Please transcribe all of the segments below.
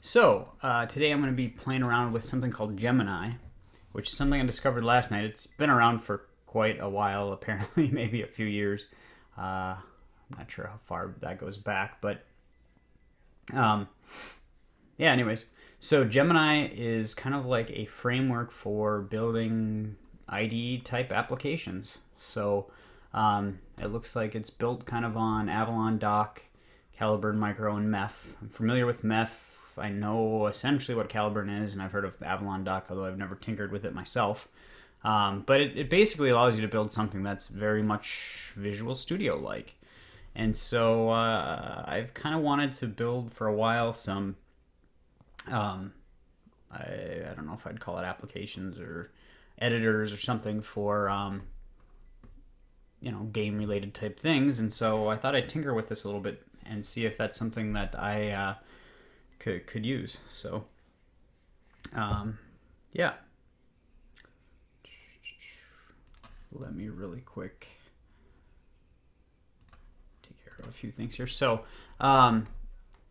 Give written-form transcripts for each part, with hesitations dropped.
So, today I'm going to be playing around with something called Gemini, which is something I discovered last night. It's been around for quite a while, apparently, maybe a few years. I'm not sure how far that goes back, but um, yeah, anyways. So, Gemini is kind of like a framework for building IDE type applications. So, it looks like it's built kind of on Avalon Dock, Caliburn Micro, and Meph. I'm familiar with Meph. I know essentially what Caliburn is, and I've heard of Avalon Dock, although I've never tinkered with it myself. But it basically allows you to build something that's very much Visual Studio-like. And so I've kind of wanted to build for a while some, I don't know if I'd call it applications or editors or something for, game-related type things. And so I thought I'd tinker with this a little bit and see if that's something that I could use. So, yeah. Let me really quick take care of a few things here. So,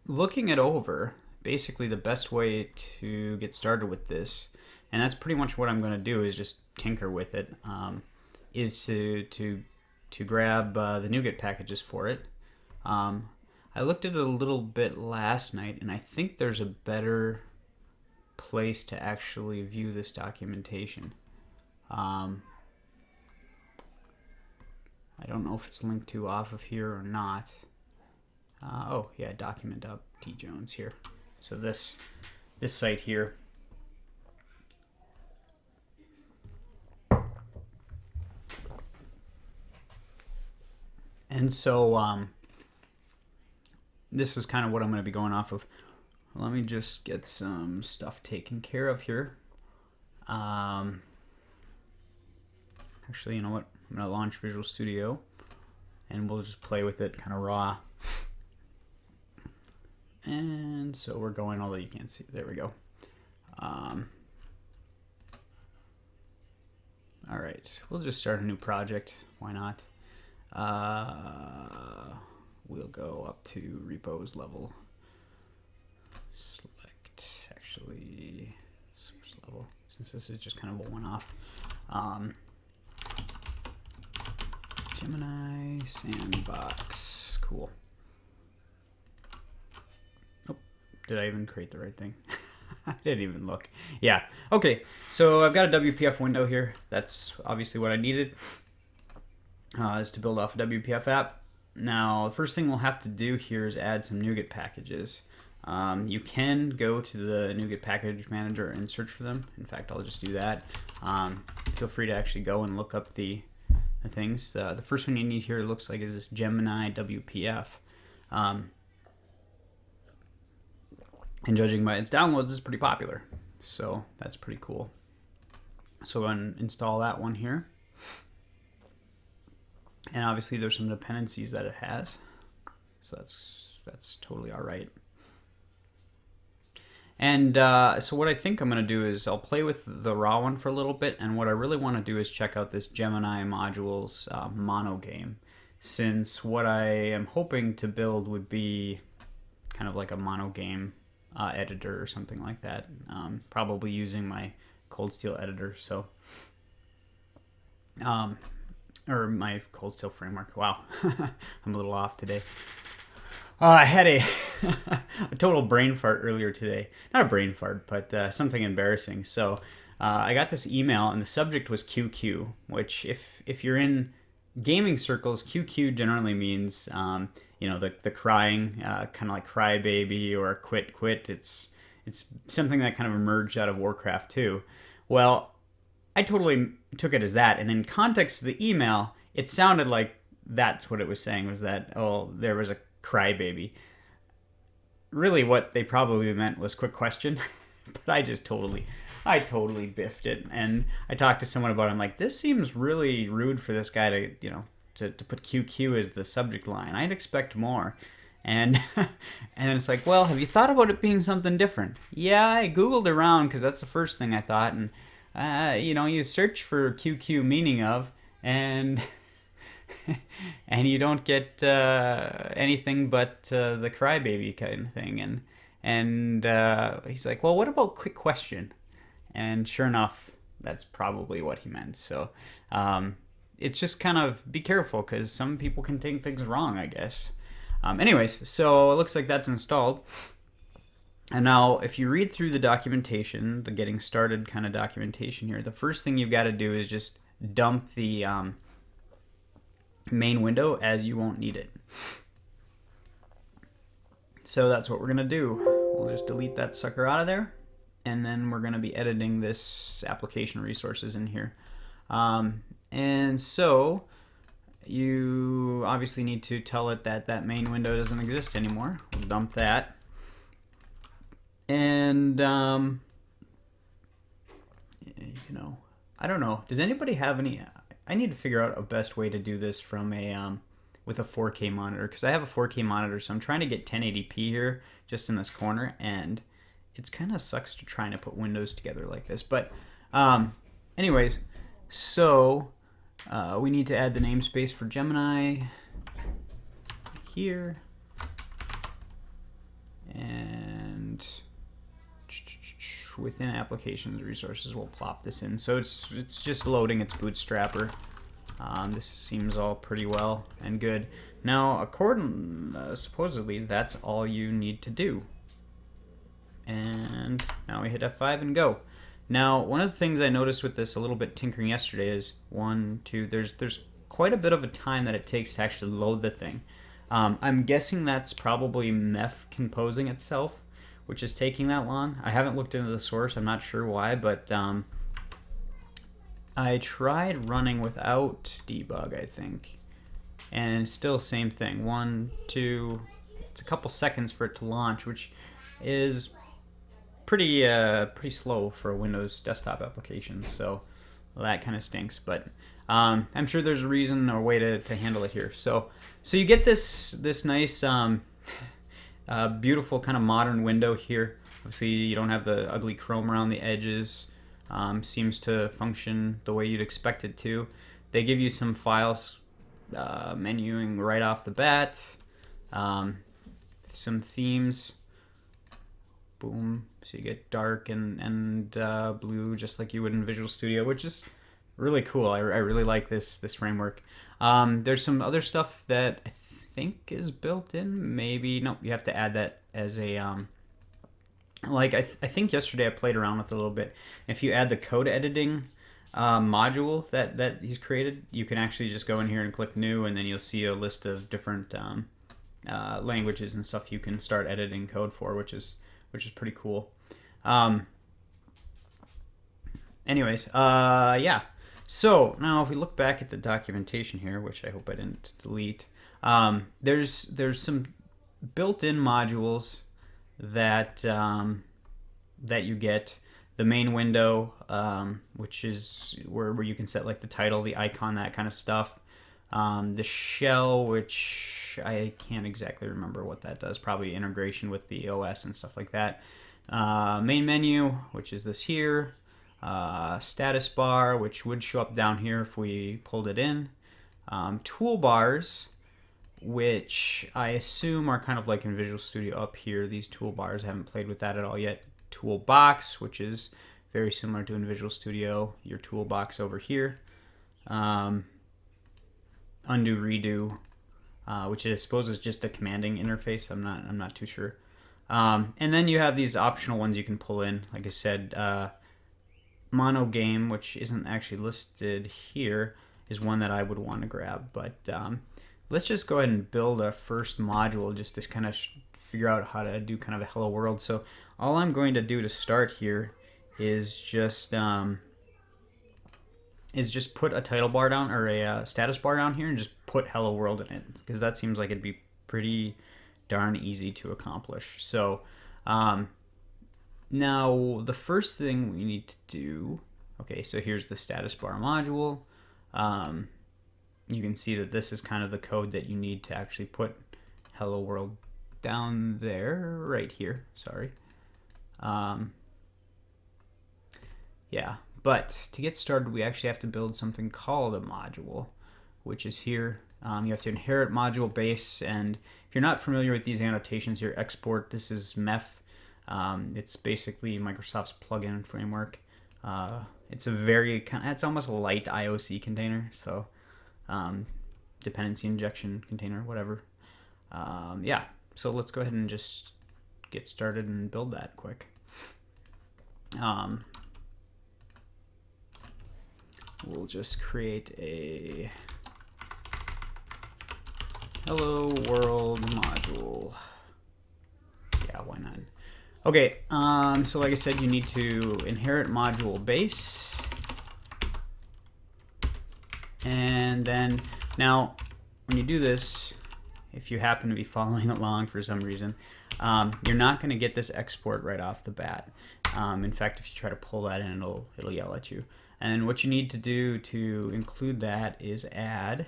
looking it over, basically the best way to get started with this, and that's pretty much what I'm going to do, is just tinker with it, is to grab the Nougat packages for it. I looked at it a little bit last night, and I think there's a better place to actually view this documentation. I don't know if it's linked to off of here or not. Oh yeah, document up T Jones here. So this site here. And so this is kind of what I'm going to be going off of. Let me just get some stuff taken care of here. Actually, you know what? I'm going to launch Visual Studio, and we'll just play with it kind of raw. And so we're going, although you can't see. There we go. All right, we'll just start a new project. Why not? We'll go up to repos level. Select actually source level, since this is just kind of a one-off. Gemini sandbox. Cool. Oh, did I even create the right thing? I didn't even look. Yeah. Okay. So I've got a WPF window here. That's obviously what I needed. Is to build off a WPF app. Now, the first thing we'll have to do here is add some Nougat packages. You can go to the Nougat package manager and search for them. In fact, I'll just do that. Feel free to actually go and look up the things. The first one you need here, it looks like, is this Gemini WPF. And judging by its downloads, it's pretty popular. So that's pretty cool. So I'm going to install that one here. And obviously there's some dependencies that it has. So that's totally all right. And so what I think I'm going to do is I'll play with the raw one for a little bit. And what I really want to do is check out this Gemini modules mono game. Since what I am hoping to build would be kind of like a mono game editor or something like that. Probably using my Cold Steel editor. So... or my Cold Steel framework. Wow, I'm a little off today. I had a total brain fart earlier today. Not a brain fart, but something embarrassing. So I got this email, and the subject was QQ, which if you're in gaming circles, QQ generally means the crying, kind of like crybaby or quit. It's something that kind of emerged out of Warcraft 2. Well, I totally took it as that, and in context of the email, it sounded like that's what it was saying, was that, oh, there was a crybaby. Really, what they probably meant was quick question, but I totally biffed it, and I talked to someone about it. I'm like, this seems really rude for this guy to put QQ as the subject line. I'd expect more. And and it's like, well, have you thought about it being something different? Yeah, I Googled around because that's the first thing I thought, and you search for QQ meaning of, and and you don't get anything but the crybaby kind of thing. And he's like, well, what about quick question? And sure enough, that's probably what he meant. So it's just kind of be careful because some people can take things wrong, I guess. Anyways, so it looks like that's installed. And now, if you read through the documentation, the getting started kind of documentation here, the first thing you've got to do is just dump the main window, as you won't need it. So that's what we're going to do. We'll just delete that sucker out of there. And then we're going to be editing this application resources in here. And so you obviously need to tell it that that main window doesn't exist anymore. We'll dump that. And, you know, I don't know. Does anybody have any... I need to figure out a best way to do this from a... with a 4K monitor, because I have a 4K monitor, so I'm trying to get 1080p here just in this corner, and it's kind of sucks to trying to put windows together like this. But anyways, so we need to add the namespace for Gemini here, and within applications resources we'll plop this in. So it's just loading its bootstrapper. This seems all pretty well and good. Now, supposedly that's all you need to do. And now we hit F5 and go. Now, one of the things I noticed with this a little bit tinkering yesterday is there's quite a bit of a time that it takes to actually load the thing. I'm guessing that's probably meth composing itself, which is taking that long. I haven't looked into the source. I'm not sure why, but I tried running without debug, I think, and still same thing. 1, 2, it's a couple seconds for it to launch, which is pretty slow for a Windows desktop application. So that kind of stinks, but I'm sure there's a reason or a way to handle it here. So you get this nice beautiful kind of modern window here. Obviously, you don't have the ugly chrome around the edges. Seems to function the way you'd expect it to. They give you some files menuing right off the bat. Some themes. Boom. So you get dark and blue, just like you would in Visual Studio, which is really cool. I really like this framework. There's some other stuff that I think is built in. Maybe no, you have to add that as a like I think yesterday I played around with it a little bit. If you add the code editing module that he's created, you can actually just go in here and click new, and then you'll see a list of different languages and stuff you can start editing code for, which is pretty cool. Anyways, yeah. So now if we look back at the documentation here, which I hope I didn't delete, there's some built-in modules that that you get. The main window, which is where you can set like the title, the icon, that kind of stuff. The shell, which I can't exactly remember what that does. Probably integration with the OS and stuff like that. Main menu, which is this here. Status bar, which would show up down here if we pulled it in. Toolbars, which I assume are kind of like in Visual Studio up here. These toolbars, I haven't played with that at all yet. Toolbox, which is very similar to in Visual Studio, your toolbox over here. Undo, redo, which I suppose is just a commanding interface. I'm not too sure. And then you have these optional ones you can pull in. Like I said, mono game, which isn't actually listed here, is one that I would want to grab. But let's just go ahead and build a first module just to kind of figure out how to do kind of a hello world. So all I'm going to do to start here is just put a title bar down, or a status bar down here, and just put hello world in it, because that seems like it'd be pretty darn easy to accomplish. So now the first thing we need to do, okay, so here's the status bar module. You can see that this is kind of the code that you need to actually put hello world down there, right here, sorry. Yeah, but to get started, we actually have to build something called a module, which is here. You have to inherit module base, and if you're not familiar with these annotations here, export, this is MEF. It's basically Microsoft's plugin framework. It's almost a light IOC container, so dependency injection container, whatever. Yeah, so let's go ahead and just get started and build that quick. We'll just create a hello world module. Yeah, why not? Okay, so like I said, you need to inherit module base. And then, now, when you do this, if you happen to be following along for some reason, you're not going to get this export right off the bat. In fact, if you try to pull that in, it'll yell at you. And what you need to do to include that is add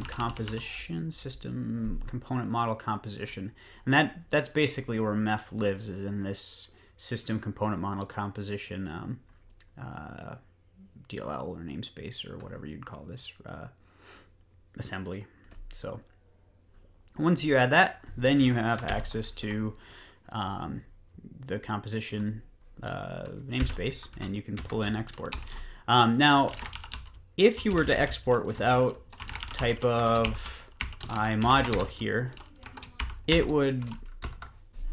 composition system component model composition, and that's basically where MEF lives, is in this system component model composition DLL or namespace or whatever you'd call this assembly. So once you add that, then you have access to the composition namespace, and you can pull in export. Now, if you were to export without type of iModule here, it would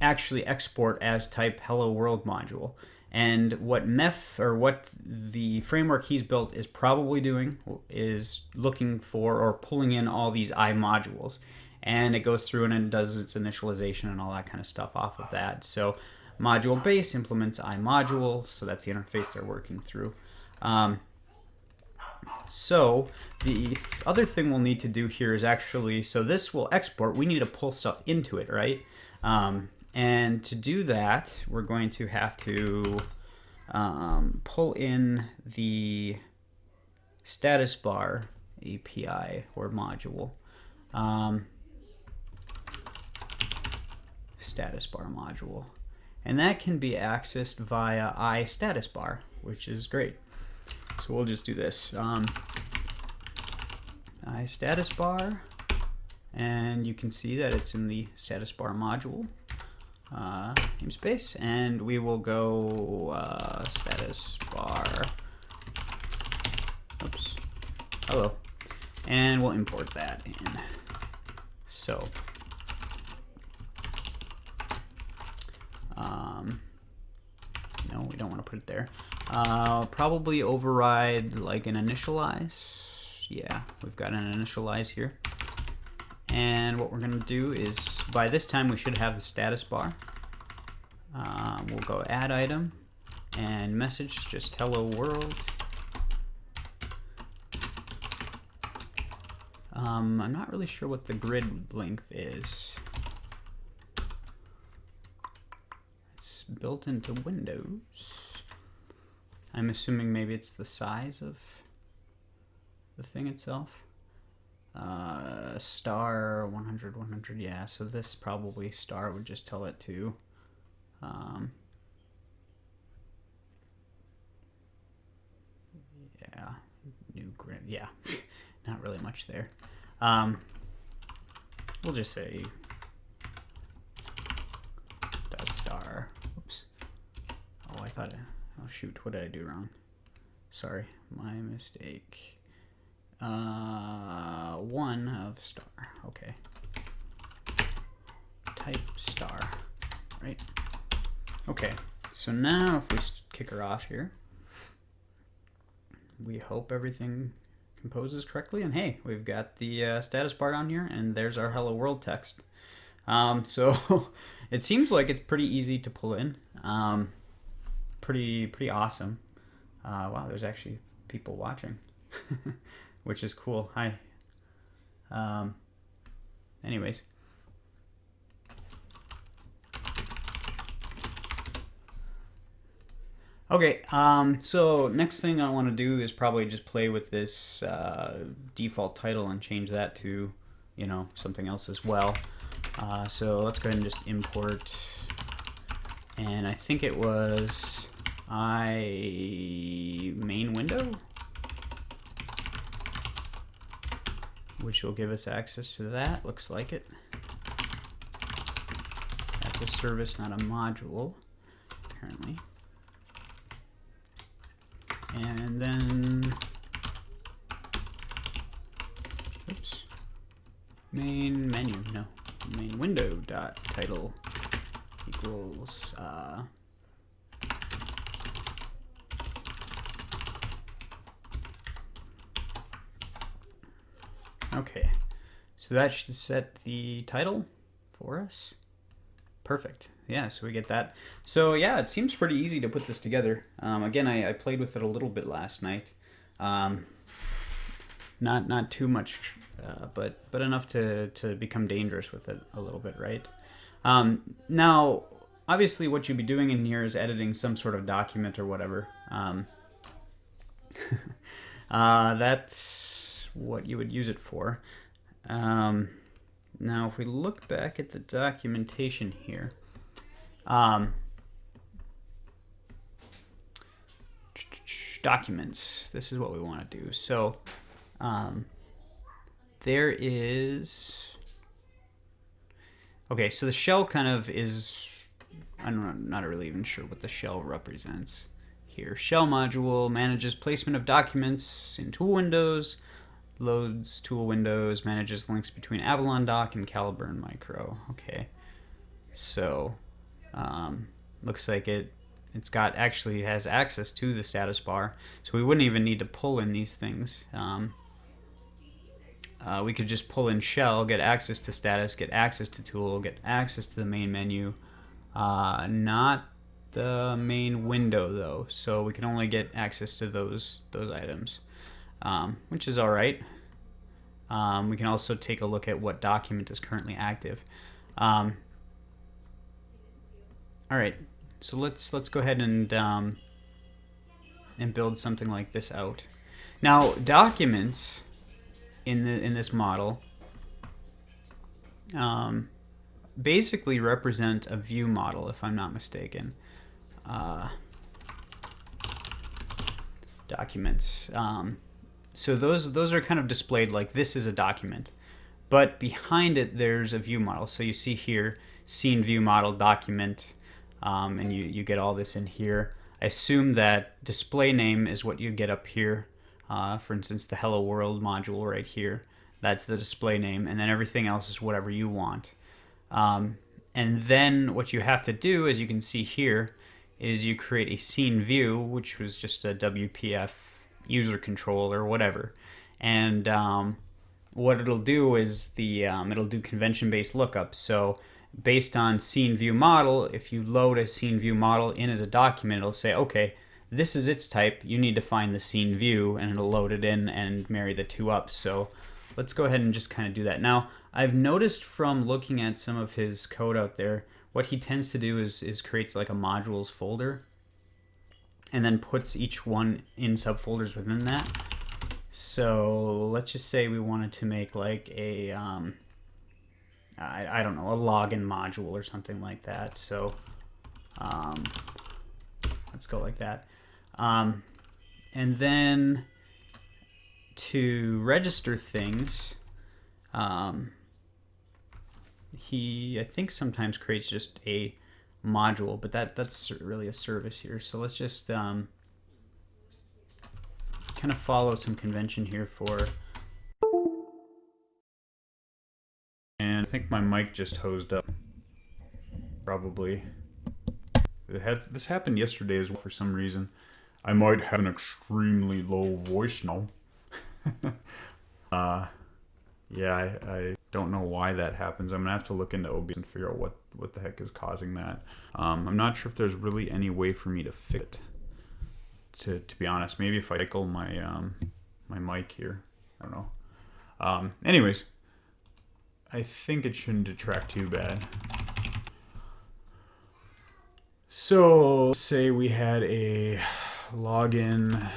actually export as type hello world module. And what MEF, or what the framework he's built is probably doing, is looking for or pulling in all these iModules, and it goes through and it does its initialization and all that kind of stuff off of that. So module base implements iModule, so that's the interface they're working through. So the other thing we'll need to do here is actually, so this will export, we need to pull stuff into it, right? And to do that, we're going to have to pull in the status bar API or module. Status bar module. And that can be accessed via iStatusBar, which is great. So we'll just do this. iStatusBar, and you can see that it's in the status bar module namespace, and we will go status bar, oops, hello, and we'll import that in. So no, we don't want to put it there. Probably override like an initialize. Yeah, we've got an initialize here. And what we're going to do is, by this time we should have the status bar. We'll go add item and message just hello world. I'm not really sure what the grid length is. It's built into Windows. I'm assuming maybe it's the size of the thing itself. Star 100 100, yeah, so this probably star would just tell it to yeah, new grid, yeah. Not really much there. We'll just say dot star. Oops. Oh, I thought, oh shoot, what did I do wrong? Sorry, my mistake. 1 of star, okay. Type star, right? Okay, so now if we kick her off here, we hope everything composes correctly, and hey, we've got the status bar down here, and there's our hello world text. So it seems like it's pretty easy to pull in. Pretty awesome. Wow, there's actually people watching. Which is cool. Hi. Anyways. Okay, so next thing I want to do is probably just play with this default title and change that to, you know, something else as well. So let's go ahead and just import, and I think it was main window, which will give us access to that. Looks like it. it's a service, not a module, apparently. And then, oops, main menu, no, main window dot title equals, okay, so that should set the title for us. Perfect. Yeah, so we get that. So yeah, it seems pretty easy to put this together. Again, I played with it a little bit last night. Not too much, but enough to become dangerous with it a little bit, right? Now, obviously, what you'd be doing in here is editing some sort of document or whatever. That's what you would use it for. Now, if we look back at the documentation here, documents, this is what we want to do. So there is, okay, so the shell kind of is, I'm not really even sure what the shell represents here. Shell module manages placement of documents in tool windows, loads tool windows, manages links between Avalon Dock and Caliburn Micro. Okay, so looks like it's got, actually has access to the status bar, so we wouldn't even need to pull in these things. We could just pull in shell, get access to status, get access to tool, get access to the main menu. Not the main window though, so we can only get access to those items, which is all right. We can also take a look at what document is currently active. All right, so let's go ahead and build something like this out. Now, documents in this model basically represent a view model, if I'm not mistaken. Documents. So those are kind of displayed like this is a document, but behind it there's a view model. So you see here, scene view model document, and you get all this in here. I assume that display name is what you get up here. For instance, the Hello World module right here, that's the display name, and then everything else is whatever you want. And then what you have to do, as you can see here, is you create a scene view, which was just a WPF user control or whatever. And what it'll do is it'll do convention-based lookup. So based on scene view model, if you load a scene view model in as a document, it'll say, okay, this is its type, you need to find the scene view, and it'll load it in and marry the two up. So let's go ahead and just kind of do that. Now, I've noticed from looking at some of his code out there, what he tends to do is creates like a modules folder and then puts each one in subfolders within that. So let's just say we wanted to make like a, I don't know, a login module or something like that. So let's go like that. And then to register things, he, I think, sometimes creates just a module, but that's really a service here. So let's just kind of follow some convention here for, and I think my mic just hosed up, probably. This happened yesterday as well for some reason. I might have an extremely low voice now. Yeah, I don't know why that happens. I'm gonna have to look into OBS and figure out what the heck is causing that. I'm not sure if there's really any way for me to fix it. To be honest, maybe if I cycle my my mic here, I don't know. Anyways, I think it shouldn't detract too bad. So let's say we had a login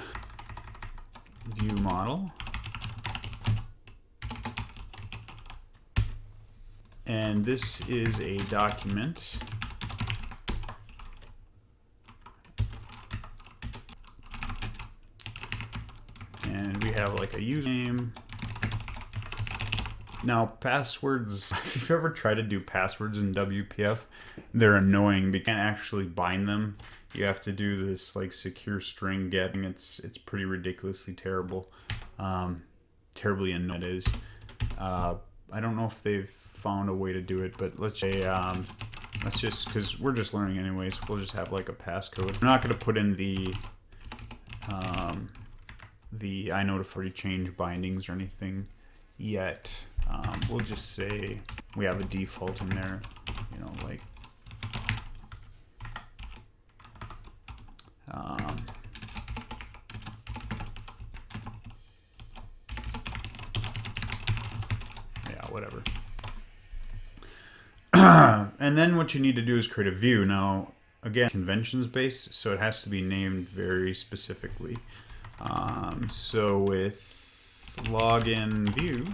view model. And this is a document. And we have like a username. Now passwords, if you've ever tried to do passwords in WPF, they're annoying, but you can't actually bind them. You have to do this like secure string getting. It's pretty ridiculously terrible. Terribly annoying it is. I don't know if they've found a way to do it, but let's say let's just, because we're just learning anyways, we'll just have like a passcode. I'm not going to put in the iNotify change bindings or anything yet. We'll just say we have a default in there, you know, like yeah, whatever. And then what you need to do is create a view. Now, again, conventions based, so it has to be named very specifically. So with login view,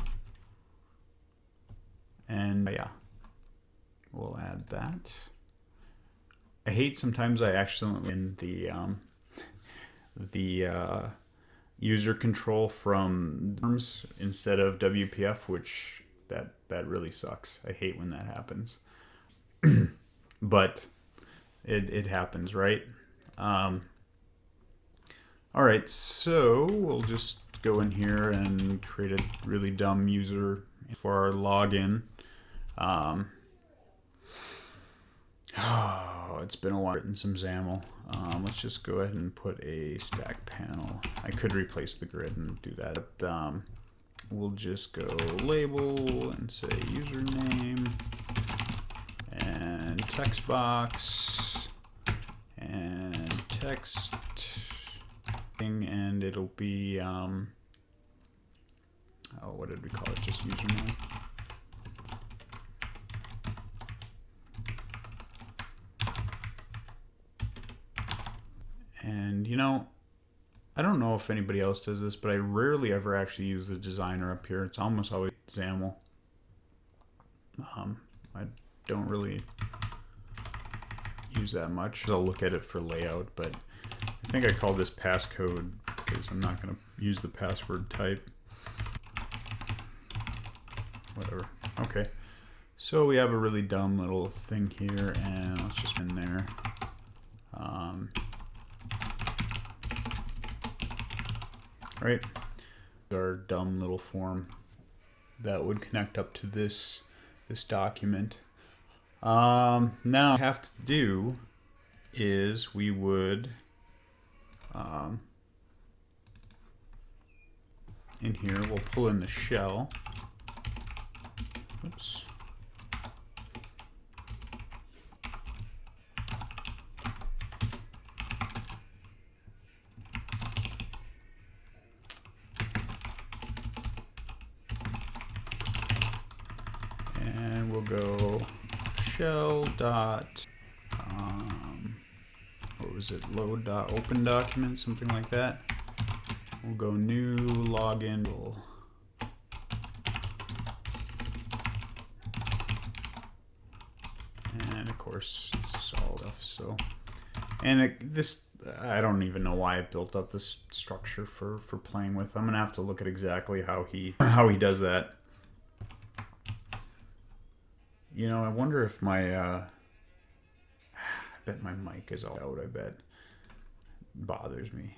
and yeah, we'll add that. I hate sometimes I accidentally in the user control from terms instead of WPF, which that really sucks. I hate when that happens. But it happens, right? All right, so we'll just go in here and create a really dumb user for our login. Oh, it's been a while. Written some XAML. Let's just go ahead and put a stack panel. I could replace the grid and do that. But, we'll just go label and say username and text box and text thing, and it'll be oh, what did we call it? Just username. And you know, I don't know if anybody else does this, but I rarely ever actually use the designer up here. It's almost always XAML. I don't really use that much. I'll look at it for layout, but I think I called this passcode because I'm not going to use the password type. Whatever. Okay. So we have a really dumb little thing here, and let's just in there. Right. Our dumb little form that would connect up to this document. Now what we have to do is we would in here we'll pull in the shell. Oops. And we'll go shell dot what was it, load dot open document, something like that. We'll go new login. And of course it's all stuff. So, and this, I don't even know why I built up this structure for playing with. I'm gonna have to look at exactly how he does that. You know, I wonder if my I bet my mic is all out. I bet it bothers me.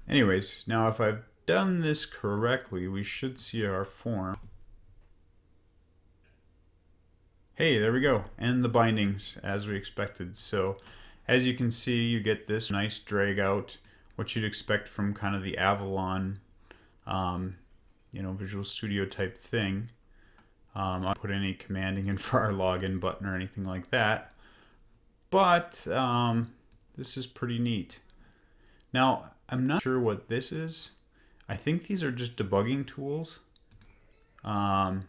Anyways, now if I've done this correctly, we should see our form. Hey, there we go. And the bindings as we expected. So as you can see, you get this nice drag out, what you'd expect from kind of the Avalon, you know, Visual Studio type thing. I don't put any commanding in for our login button or anything like that. But this is pretty neat. Now, I'm not sure what this is. I think these are just debugging tools. I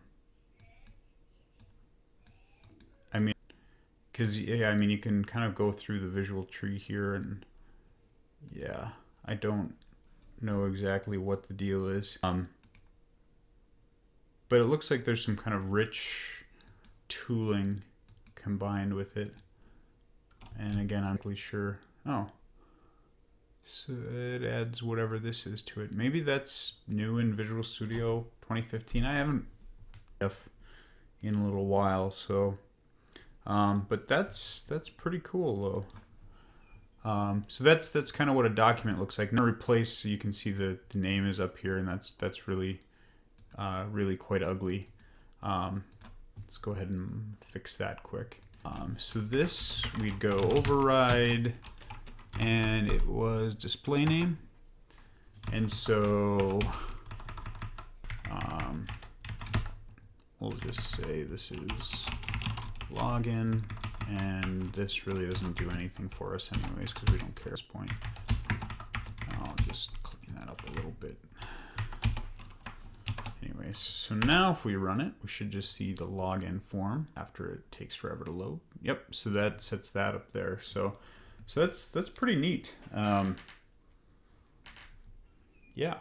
mean, because yeah, I mean, you can kind of go through the visual tree here, and yeah, I don't know exactly what the deal is. But it looks like there's some kind of rich tooling combined with it. And again, I'm not really sure. Oh, so it adds whatever this is to it. Maybe that's new in Visual Studio 2015. I haven't in a little while, so But that's pretty cool though. So that's kind of what a document looks like. Now replace, so you can see the name is up here, and that's really really quite ugly. Let's go ahead and fix that quick. So this, we'd go override, and it was display name. And so we'll just say this is login, and this really doesn't do anything for us anyways because we don't care at this point. I'll just clean that up a little bit. Anyways, so now if we run it, we should just see the login form after it takes forever to load. Yep, so that sets that up there. So that's pretty neat. Yeah.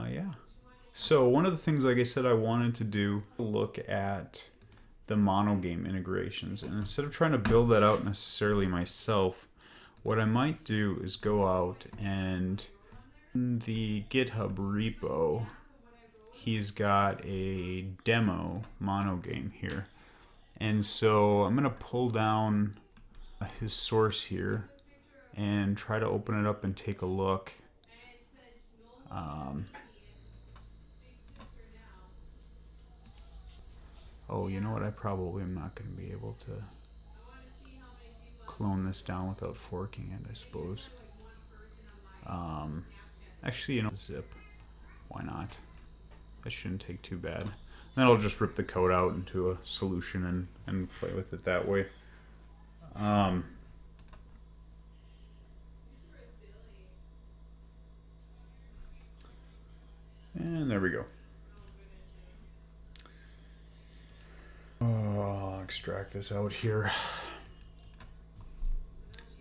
Yeah. So one of the things, like I said, I wanted to do, look at the monogame integrations, and instead of trying to build that out necessarily myself, what I might do is go out and in the GitHub repo, he's got a demo monogame here. And so I'm going to pull down his source here and try to open it up and take a look. Oh, you know what? I probably am not going to be able to clone this down without forking it, I suppose. Actually, you know, zip. Why not? That shouldn't take too bad. Then I'll just rip the code out into a solution and play with it that way. And there we go. Oh, I'll extract this out here.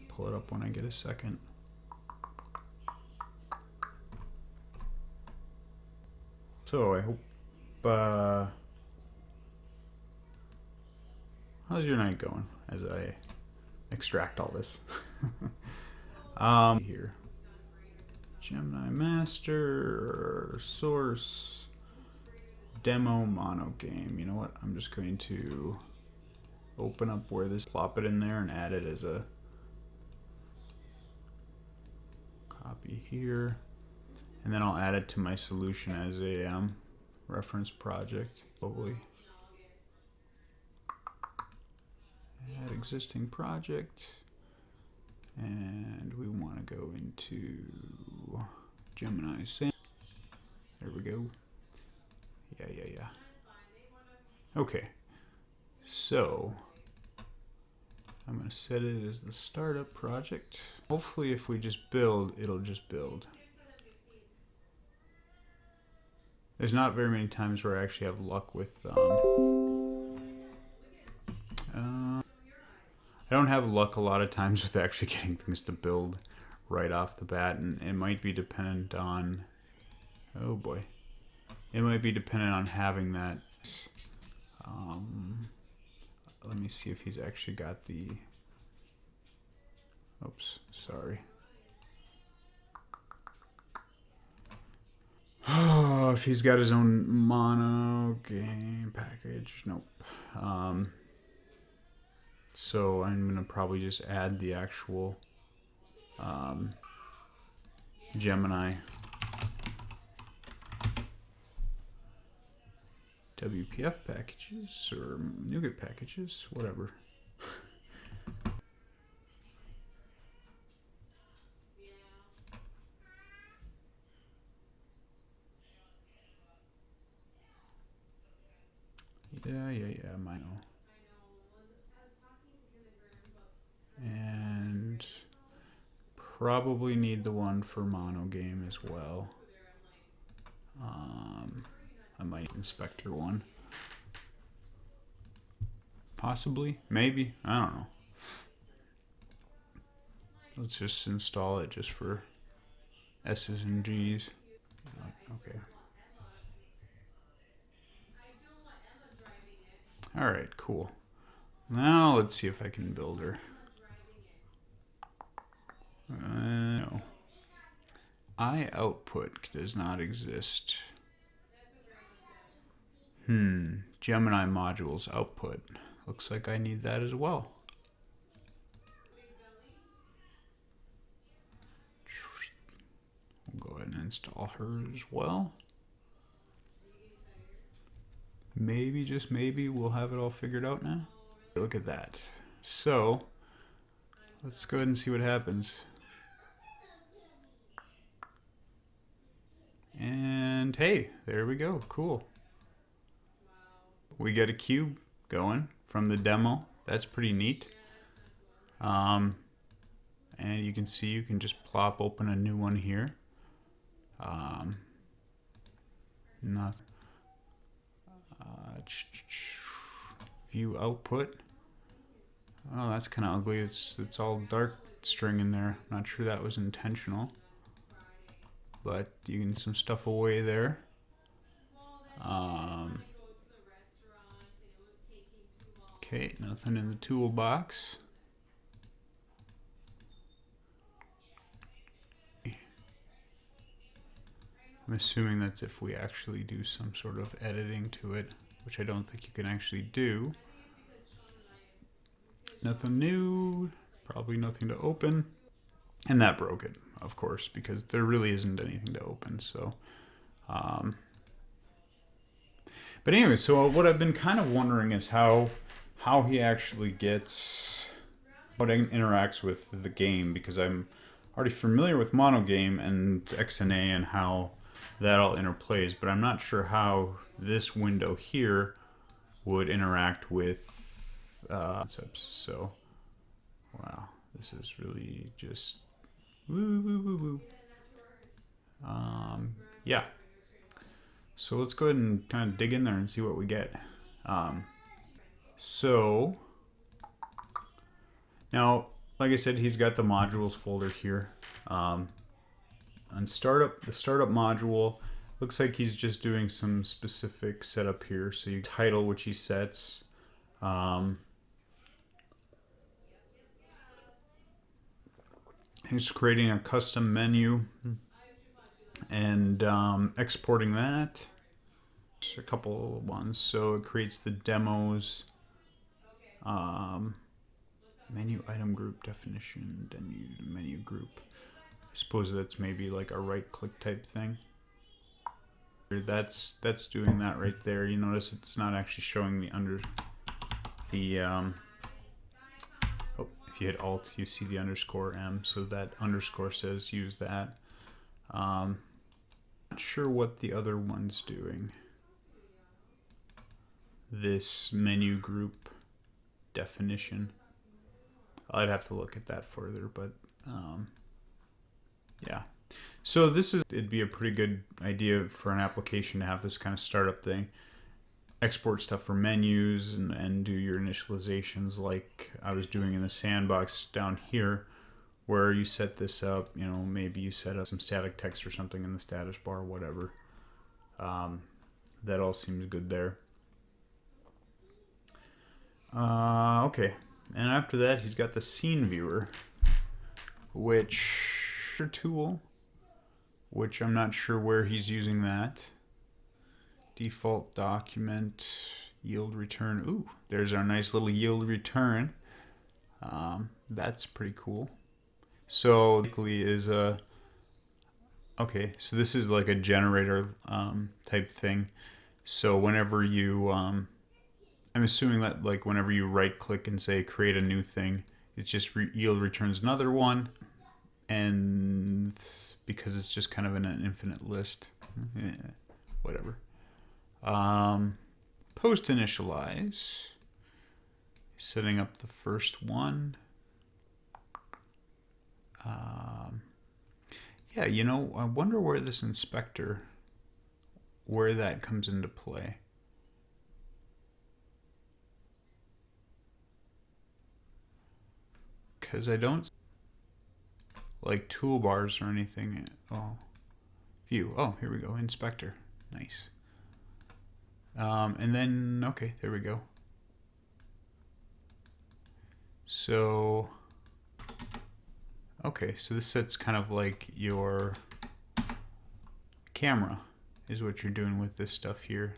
Pull it up when I get a second. So I hope, how's your night going as I extract all this? Here. Gemini master, source, demo mono game. You know what? I'm just going to open up where this, plop it in there and add it as a copy here. And then I'll add it to my solution as a reference project. Probably add existing project. And we want to go into Gemini. There we go. Yeah. Okay. So I'm going to set it as the startup project. Hopefully if we just build, it'll just build. There's not very many times where I actually have luck with I don't have luck a lot of times with actually getting things to build right off the bat, and it might be dependent on, oh boy, it might be dependent on having that. Let me see if he's actually got the, oops, sorry. Oh, if he's got his own mono game package, nope. So I'm gonna probably just add the actual Gemini WPF packages or Nougat packages, whatever. Yeah, I know. And probably need the one for mono game as well. I might inspector one. Possibly, maybe, I don't know. Let's just install it just for S's and G's. Okay. All right, cool. Now let's see if I can build her. No. I output does not exist. Gemini modules output. Looks like I need that as well. We'll go ahead and install her as well. Maybe, just maybe, we'll have it all figured out now. Look at that. So, let's go ahead and see what happens. And hey, there we go. Cool. We get a cube going from the demo. That's pretty neat. And you can see you can just plop open a new one here. View output. Oh, that's kind of ugly. It's all dark string in there. Not sure that was intentional, but you can some stuff away there. Okay, nothing in the toolbox. I'm assuming that's if we actually do some sort of editing to it, which I don't think you can actually do. Nothing new, probably nothing to open. And that broke it, of course, because there really isn't anything to open. So, but anyway, so what I've been kind of wondering is how he actually gets, how it interacts with the game, because I'm already familiar with monogame and XNA and how that all interplays, but I'm not sure how this window here would interact with concepts. So, wow, this is really just woo woo woo woo. Yeah. So let's go ahead and kind of dig in there and see what we get. So now, like I said, he's got the modules folder here. On startup, the startup module looks like he's just doing some specific setup here. So you title, which he sets. He's creating a custom menu and exporting that. Just a couple ones. So it creates the demos. Menu item group definition, menu group. I suppose that's maybe like a right-click type thing. That's doing that right there. You notice it's not actually showing the oh, if you hit Alt, you see the underscore M. So that underscore says use that. Not sure what the other one's doing. This menu group definition. I'd have to look at that further, but yeah. So it'd be a pretty good idea for an application to have this kind of startup thing. Export stuff for menus and do your initializations like I was doing in the sandbox down here, where you set this up, you know, maybe you set up some static text or something in the status bar, whatever. That all seems good there. Okay. And after that, he's got the scene viewer, which tool, which I'm not sure where he's using that. Default document, yield return. Ooh, there's our nice little yield return. That's pretty cool. So is a, okay, so this is like a generator type thing. So whenever you, I'm assuming that like whenever you right click and say create a new thing, it just yield returns another one. And because it's just kind of in an infinite list, whatever. Post initialize, setting up the first one. Yeah, you know, I wonder where this inspector, where that comes into play. Because I don't like toolbars or anything. Oh, view. Oh, here we go. Inspector. Nice. And then, okay, there we go. So, okay, so this sets kind of like your camera is what you're doing with this stuff here.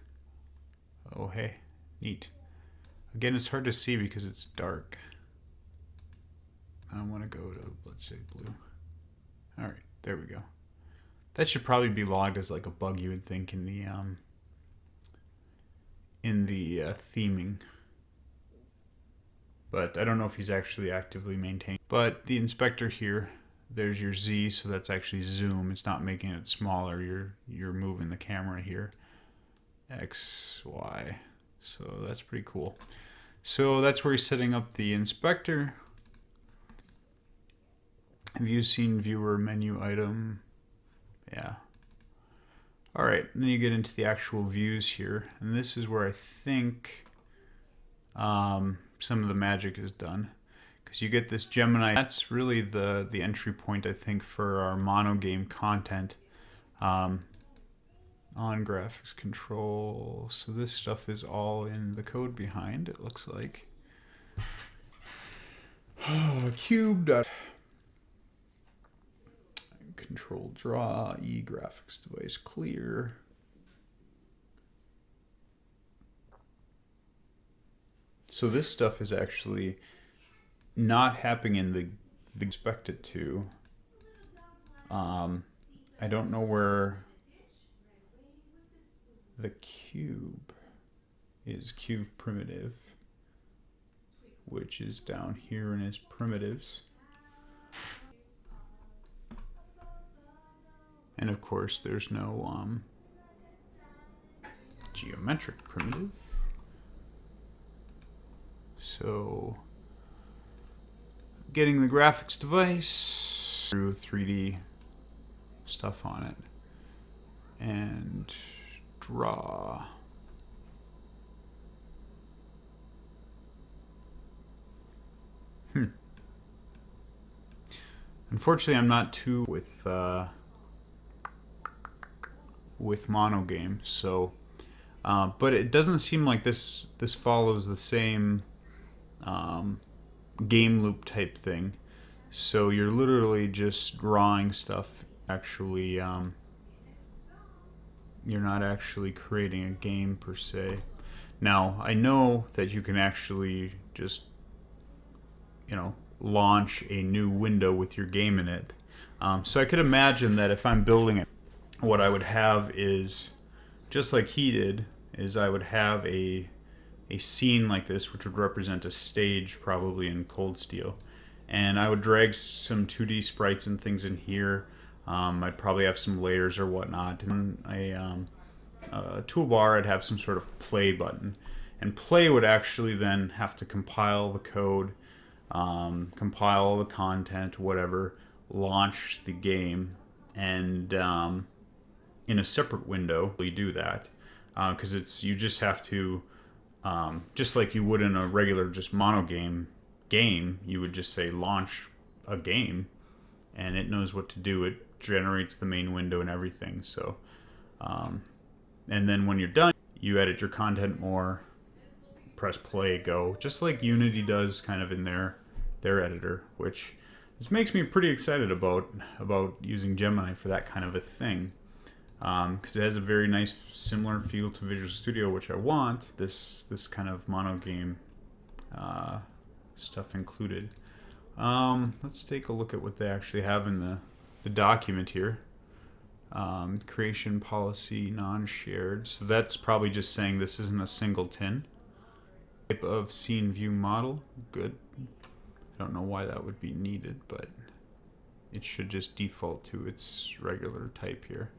Oh, hey, neat. Again, it's hard to see because it's dark. I want to go to, let's say, blue. All right, there we go. That should probably be logged as like a bug, you would think, in the theming. But I don't know if he's actually actively maintained. But the inspector here, there's your Z, so that's actually zoom. It's not making it smaller. You're moving the camera here. X, Y. So that's pretty cool. So that's where he's setting up the inspector. View scene viewer menu item. Yeah. All right, and then you get into the actual views here, and this is where I think some of the magic is done, because you get this Gemini. That's really the entry point, I think, for our monogame content. On graphics control, so this stuff is all in the code behind, it looks like. Cube. Control draw, E graphics device clear. So this stuff is actually not happening in the expect it to. I don't know where the cube is. Cube primitive, which is down here in his primitives. And of course, there's no geometric primitive. So, getting the graphics device through 3D stuff on it, and draw. Unfortunately, I'm not too with monogame, so but it doesn't seem like this follows the same game loop type thing. So you're literally just drawing stuff. Actually, you're not actually creating a game per se. Now, I know that you can actually just, launch a new window with your game in it. So I could imagine that if I'm building it, what I would have is, just like he did, is I would have a scene like this, which would represent a stage probably in Cold Steel. And I would drag some 2D sprites and things in here. I'd probably have some layers or whatnot. And a toolbar, I'd have some sort of play button. And play would actually then have to compile the code, compile the content, whatever, launch the game, and in a separate window, we do that. Because you just have to, just like you would in a regular just monogame game, you would just say launch a game, and it knows what to do. It generates the main window and everything. So, and then when you're done, you edit your content more, press play, go, just like Unity does kind of in their editor, which this makes me pretty excited about using Gemini for that kind of a thing. Because it has a very nice similar feel to Visual Studio, which I want. This kind of monogame stuff included. Let's take a look at what they actually have in the document here. Creation policy non-shared. So that's probably just saying this isn't a singleton. Type of scene view model. Good. I don't know why that would be needed, but it should just default to its regular type here.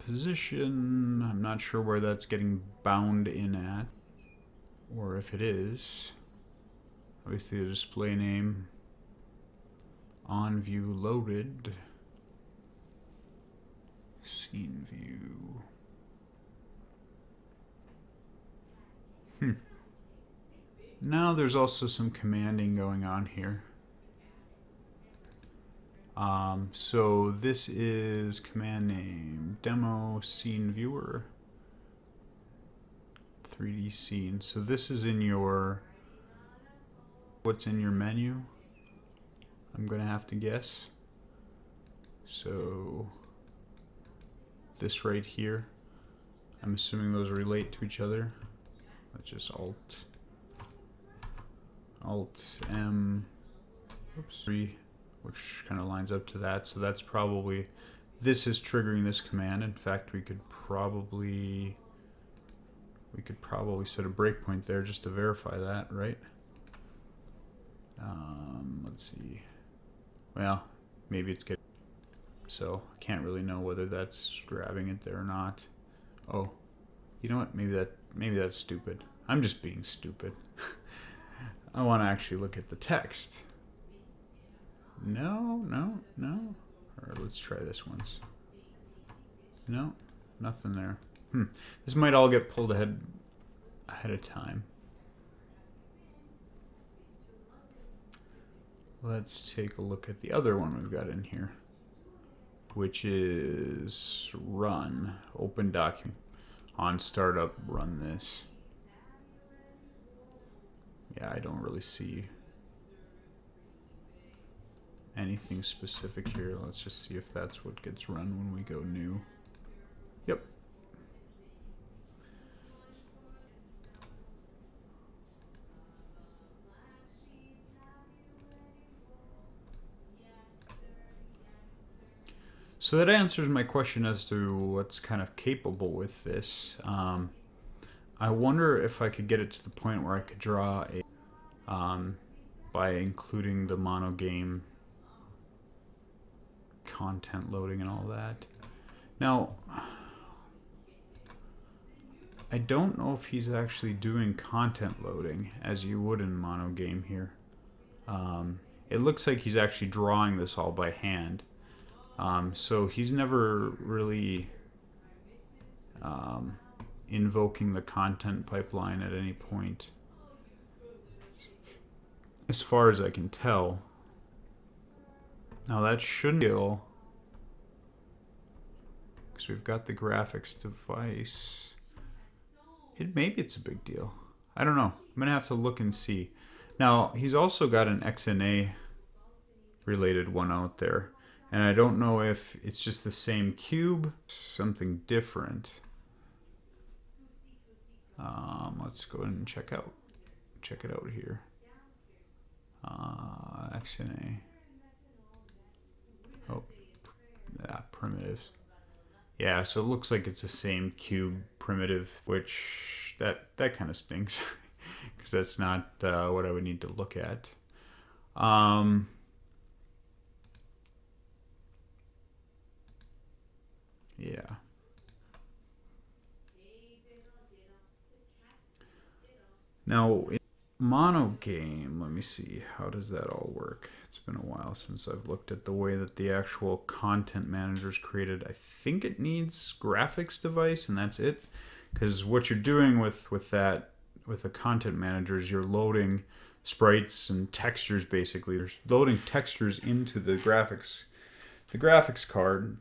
Position, I'm not sure where that's getting bound in at, or if it is. Obviously the display name, on view loaded, scene view. Now there's also some commanding going on here. So this is command name, demo scene viewer, 3D scene. So this is in your, what's in your menu? I'm gonna have to guess. So this right here, I'm assuming those relate to each other. Let's just Alt M, oops, 3, which kind of lines up to that. So that's probably, this is triggering this command. In fact, we could probably set a breakpoint there just to verify that, right? Let's see. Well, maybe it's getting, so I can't really know whether that's grabbing it there or not. Oh, you know what? Maybe that's stupid. I'm just being stupid. I want to actually look at the text. No. Or let's try this once. No, nothing there. This might all get pulled ahead of time. Let's take a look at the other one we've got in here, which is run, open document. On startup, run this. Yeah, I don't really see anything specific here. Let's just see if that's what gets run when we go new. Yep. So that answers my question as to what's kind of capable with this. I wonder if I could get it to the point where I could draw a, by including the mono game content loading and all that. Now, I don't know if he's actually doing content loading as you would in mono game here. It looks like he's actually drawing this all by hand. So he's never really invoking the content pipeline at any point, as far as I can tell. Now that shouldn't deal, because we've got the graphics device. Maybe it's a big deal. I don't know. I'm gonna have to look and see. Now he's also got an XNA related one out there. And I don't know if it's just the same cube, something different. Let's go ahead and check it out here. XNA. Oh, yeah, primitives. Yeah, so it looks like it's the same cube primitive, which that kind of stinks, because that's not what I would need to look at. Yeah. Now, in mono game, let me see, how does that all work? It's been a while since I've looked at the way that the actual content manager is created. I think it needs graphics device, and that's it. Because what you're doing with a content manager is you're loading sprites and textures, basically. You're loading textures into the graphics card,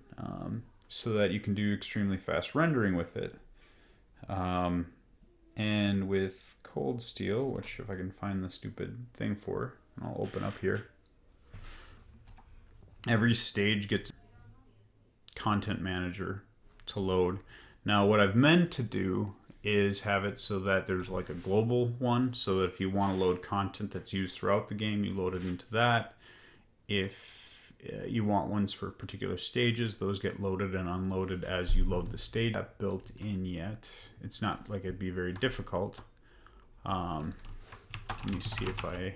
so that you can do extremely fast rendering with it. And with Cold Steel, which if I can find the stupid thing for, I'll open up here. Every stage gets content manager to load. Now what I've meant to do is have it so that there's like a global one, so that if you want to load content that's used throughout the game, you load it into that. If you want ones for particular stages, those get loaded and unloaded as you load the stage. Not built in yet. It's not like it'd be very difficult. Let me see if I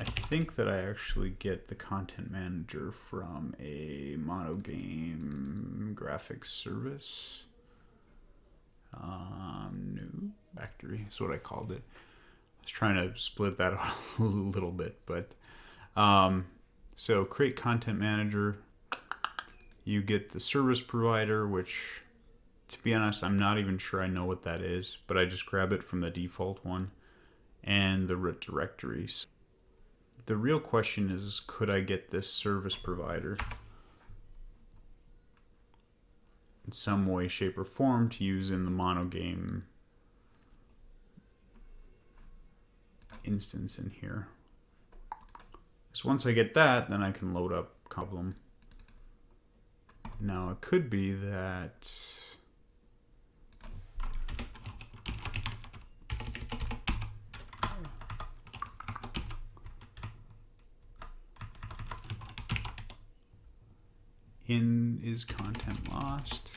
think that I actually get the content manager from a mono game graphics service. New factory is what I called it. I was trying to split that out a little bit, but so create content manager. You get the service provider, which, to be honest, I'm not even sure I know what that is, but I just grab it from the default one, and the root directories. The real question is, could I get this service provider in some way, shape, or form to use in the mono game instance in here? So once I get that, then I can load up problem. Now it could be that is content lost?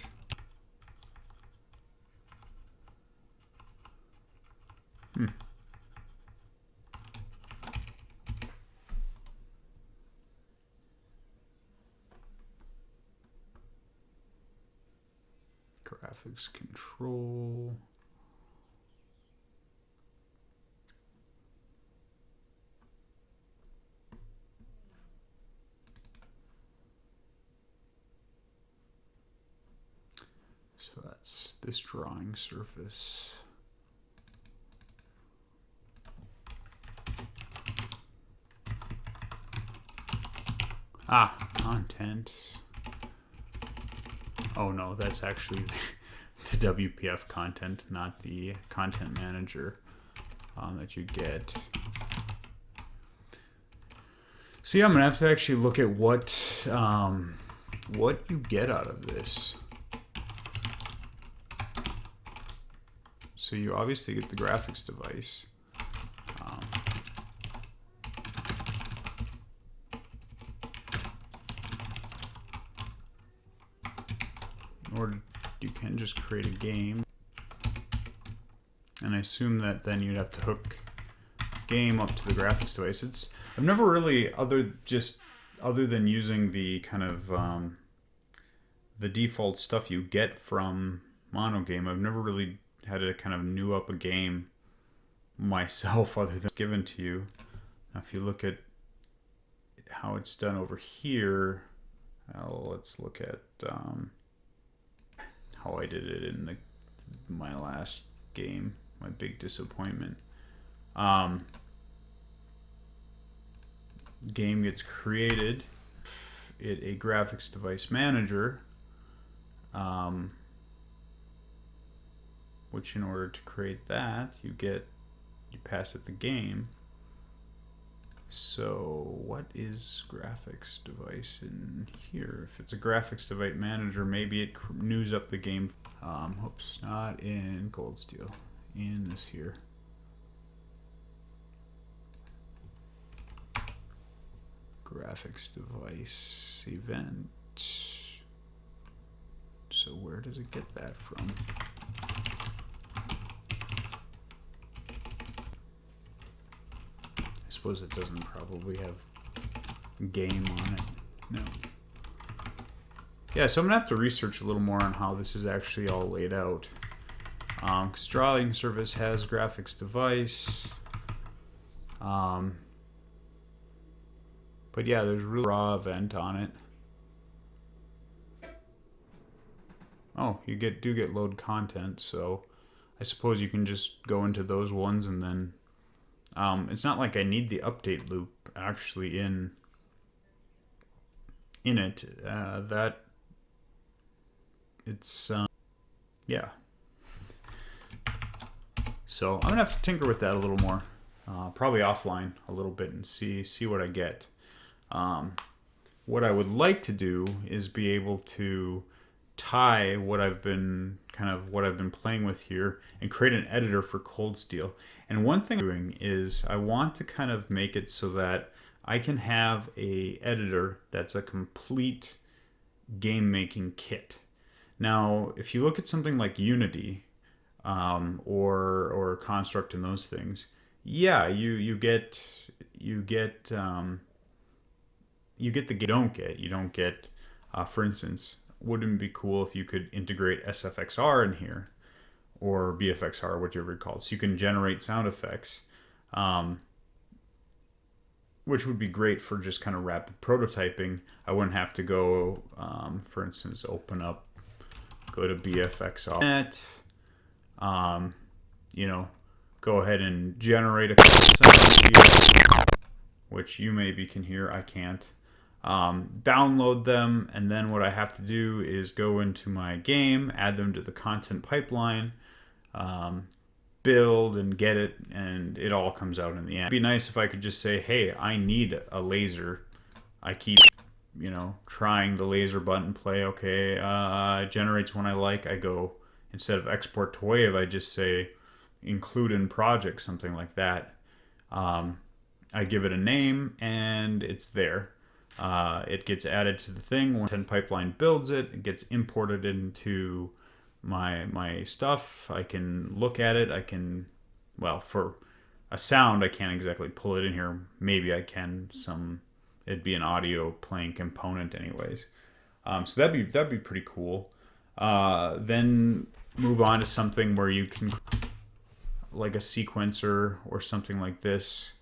Graphics control. So that's this drawing surface. Content. Oh no, that's actually the WPF content, not the content manager that you get. So yeah, I'm gonna have to actually look at what you get out of this. So you obviously get the graphics device. Or you can just create a game. And I assume that then you'd have to hook game up to the graphics device. I've never really, other than using the kind of the default stuff you get from Monogame, I've never really had to kind of new up a game myself other than it's given to you. Now if you look at how it's done over here, let's look at how I did it in my last game, my big disappointment. Game gets created, a graphics device manager, which in order to create that, you pass it the game. So what is graphics device in here? If it's a graphics device manager, maybe it news up the game. Oops, not in Cold Steel, in this here. Graphics device event. So where does it get that from? I suppose it doesn't probably have game on it. No. Yeah, so I'm gonna have to research a little more on how this is actually all laid out. Because drawing service has graphics device. But yeah, there's really raw event on it. Oh, you do get load content, so I suppose you can just go into those ones and then it's not like I need the update loop actually in it. That it's yeah. So I'm gonna have to tinker with that a little more, probably offline a little bit and see what I get. What I would like to do is be able to tie what I've been playing with here and create an editor for Cold Steel. And one thing I'm doing is I want to kind of make it so that I can have a editor that's a complete game making kit. Now, if you look at something like Unity or Construct and those things, yeah, you get you don't get for instance, wouldn't it be cool if you could integrate SFXR in here or BFXR, whichever it's called, so you can generate sound effects, which would be great for just kind of rapid prototyping. I wouldn't have to go, for instance, go to BFXR, go ahead and generate a sound, which you maybe can hear, I can't. Download them, and then what I have to do is go into my game, add them to the content pipeline, build and get it, and it all comes out in the end. It'd be nice if I could just say, hey, I need a laser. I keep you know, trying the laser button play. Okay, it generates one I like. I go, instead of export to wave, I just say include in project, something like that. I give it a name and it's there. It gets added to the thing. When Content Pipeline builds it, it gets imported into my stuff. I can look at it. I can, well, for a sound, I can't exactly pull it in here. Maybe I can. It'd be an audio playing component, anyways. So that'd be pretty cool. Then move on to something where you can, like a sequencer or something like this.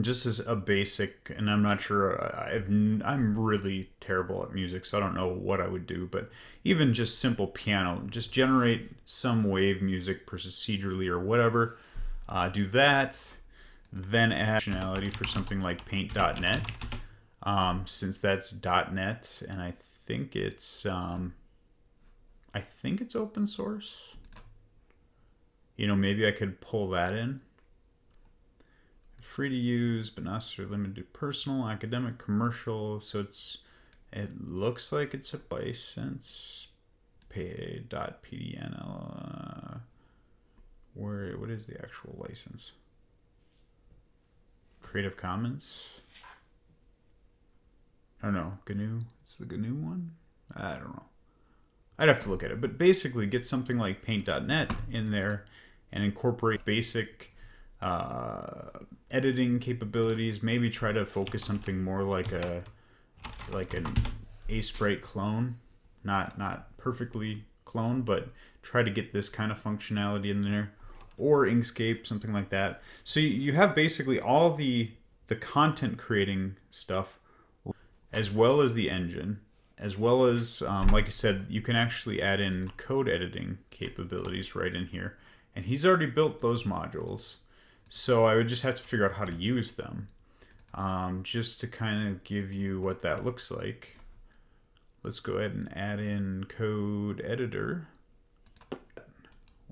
Just as a basic, and I'm not sure, I'm really terrible at music, so I don't know what I would do, but even just simple piano, just generate some wave music procedurally or whatever. Do that, then add functionality for something like paint.net, since that's .net, and I think it's open source. You know, maybe I could pull that in. Free to use, but not necessarily limited to personal, academic, commercial. So it looks like it's a license. Pay.pdnl. What is the actual license? Creative Commons. I don't know. GNU. It's the GNU one. I don't know. I'd have to look at it, but basically get something like paint.net in there and incorporate basic editing capabilities. Maybe try to focus something more like an Sprite clone, not perfectly clone, but try to get this kind of functionality in there, or Inkscape, something like that. So you have basically all the content creating stuff, as well as the engine, as well as like I said, you can actually add in code editing capabilities right in here, and he's already built those modules. So I would just have to figure out how to use them. Just to kind of give you what that looks like. Let's go ahead and add in code editor.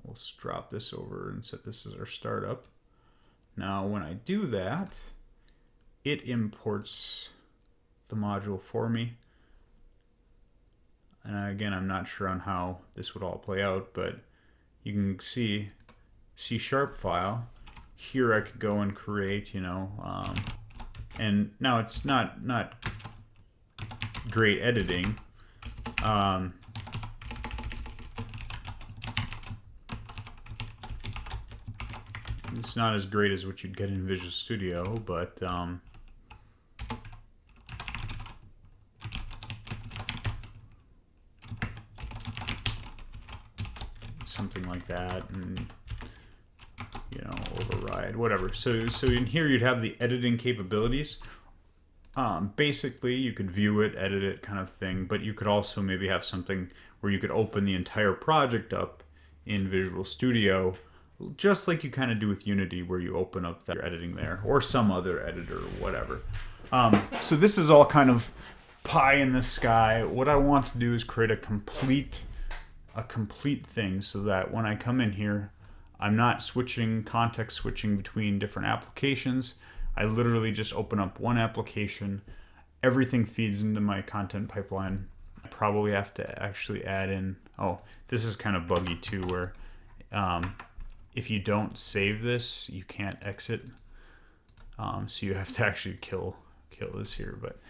We'll drop this over and set this as our startup. Now when I do that, it imports the module for me. And again, I'm not sure on how this would all play out, but you can see C# file. Here I could go and create, you know, and now it's not great editing. It's not as great as what you'd get in Visual Studio, but something like that, and you know, override, whatever. So in here you'd have the editing capabilities. Basically, you could view it, edit it, kind of thing, but you could also maybe have something where you could open the entire project up in Visual Studio, just like you kind of do with Unity, where you open up that editing there, or some other editor, or whatever. So this is all kind of pie in the sky. What I want to do is create a complete thing, so that when I come in here, I'm not context switching between different applications. I literally just open up one application. Everything feeds into my content pipeline. I probably have to actually add in, oh, this is kind of buggy too, where if you don't save this, you can't exit. So you have to actually kill this here. But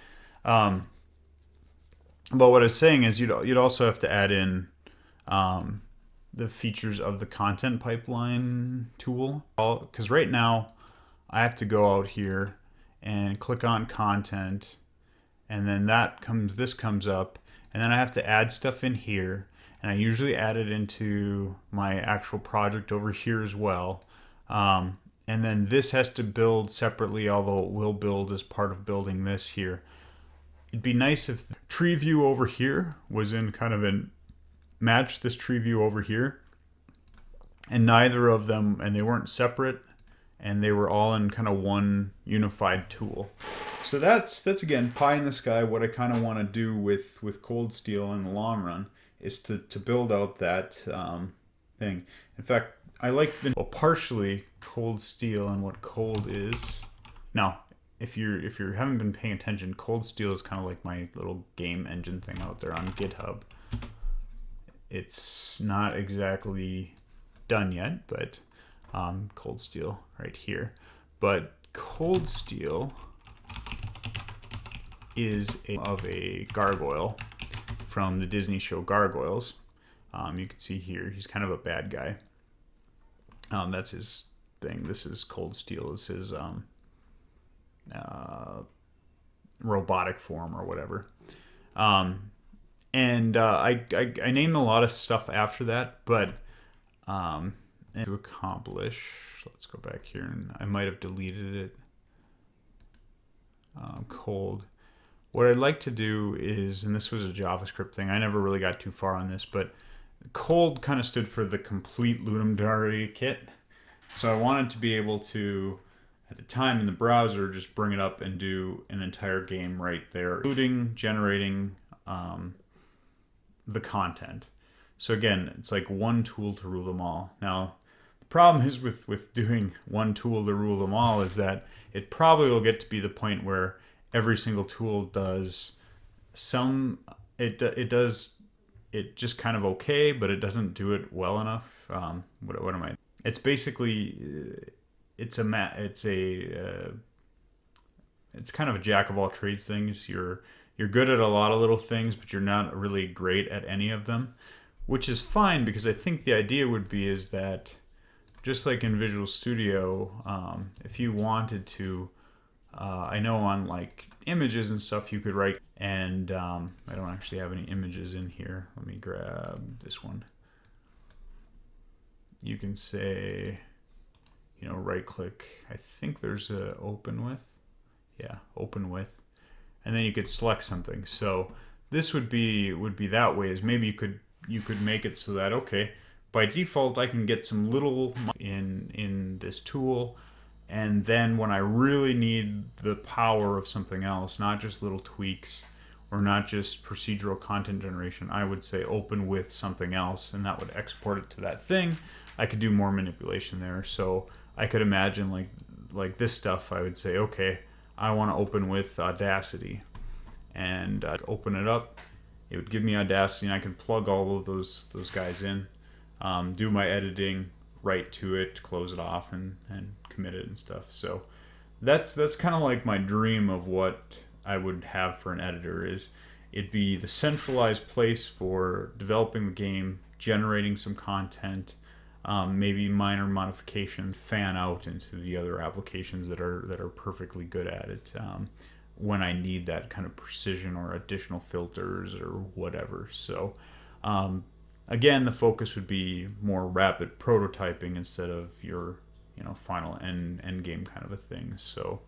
what I was saying is you'd also have to add in the features of the content pipeline tool, because right now I have to go out here and click on content, and then this comes up, and then I have to add stuff in here, and I usually add it into my actual project over here as well. And then this has to build separately, although it will build as part of building this here. It'd be nice if the tree view over here was in kind of an match this tree view over here, and neither of them, and they weren't separate, and they were all in kind of one unified tool. So that's again pie in the sky. What I kind of want to do with Cold Steel in the long run is to build out that thing. In fact, I like partially Cold Steel and what cold is. Now, if you haven't been paying attention, Cold Steel is kind of like my little game engine thing out there on GitHub. It's not exactly done yet, but Cold Steel right here. But Cold Steel is of a gargoyle from the Disney show Gargoyles. You can see here he's kind of a bad guy. That's his thing. This is Cold Steel. Is his robotic form or whatever. And I named a lot of stuff after that, but to accomplish, let's go back here, and I might have deleted it. Cold. What I'd like to do is, and this was a JavaScript thing, I never really got too far on this, but Cold kind of stood for the complete Ludum Dare kit. So I wanted to be able to, at the time in the browser, just bring it up and do an entire game right there, including generating the content. So again, it's like one tool to rule them all. Now, the problem is with doing one tool to rule them all is that it probably will get to be the point where every single tool does some, it does it just kind of okay, but it doesn't do it well enough. What am I? It's basically it's kind of a jack of all trades things. You're good at a lot of little things, but you're not really great at any of them, which is fine, because I think the idea would be is that just like in Visual Studio, if you wanted to, I know on like images and stuff you could write, and I don't actually have any images in here. Let me grab this one. You can say, right click. I think there's a open with. Yeah, open with. And then you could select something. So this would be that way, is maybe you could make it so that, okay, by default I can get some little in this tool, and then when I really need the power of something else, not just little tweaks or not just procedural content generation, I would say open with something else, and that would export it to that thing. I could do more manipulation there. So I could imagine like this stuff, I would say, okay, I want to open with Audacity, and open it up. It would give me Audacity, and I can plug all of those guys in, do my editing, write to it, close it off, and commit it and stuff. So that's kind of like my dream of what I would have for an editor. Is it'd be the centralized place for developing the game, generating some content, maybe minor modifications, fan out into the other applications that are perfectly good at it when I need that kind of precision or additional filters or whatever. So again, the focus would be more rapid prototyping instead of your final end game kind of a thing. So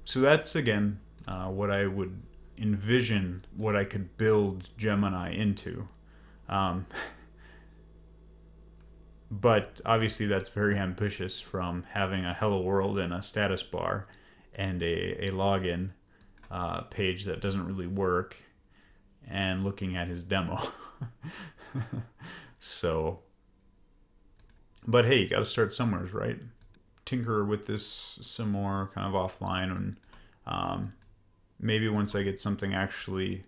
so that's again what I would envision, what I could build Gemini into. But obviously that's very ambitious, from having a hello world and a status bar and a login page that doesn't really work, and looking at his demo. So, but hey, you got to start somewhere, right? Tinker with this some more kind of offline, and maybe once I get something actually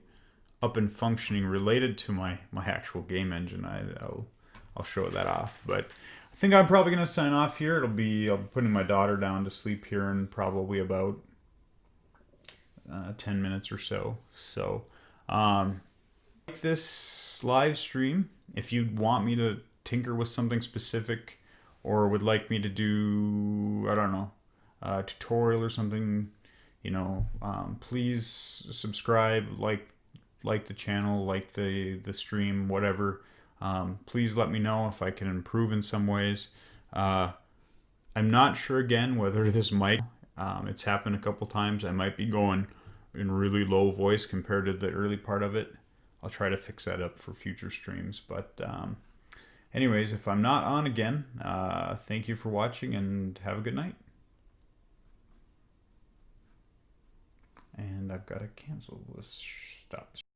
up and functioning related to my actual game engine, I'll show that off. But I think I'm probably going to sign off here. I'll be putting my daughter down to sleep here in probably about 10 minutes or so. So like this live stream, if you want me to tinker with something specific, or would like me to do, I don't know, a tutorial or something, please subscribe, like the channel, like the stream, whatever. Please let me know if I can improve in some ways. I'm not sure again whether this mic, it's happened a couple times, I might be going in really low voice compared to the early part of it. I'll try to fix that up for future streams. But anyways, if I'm not on again, thank you for watching, and have a good night. And I've got to cancel this. Stop.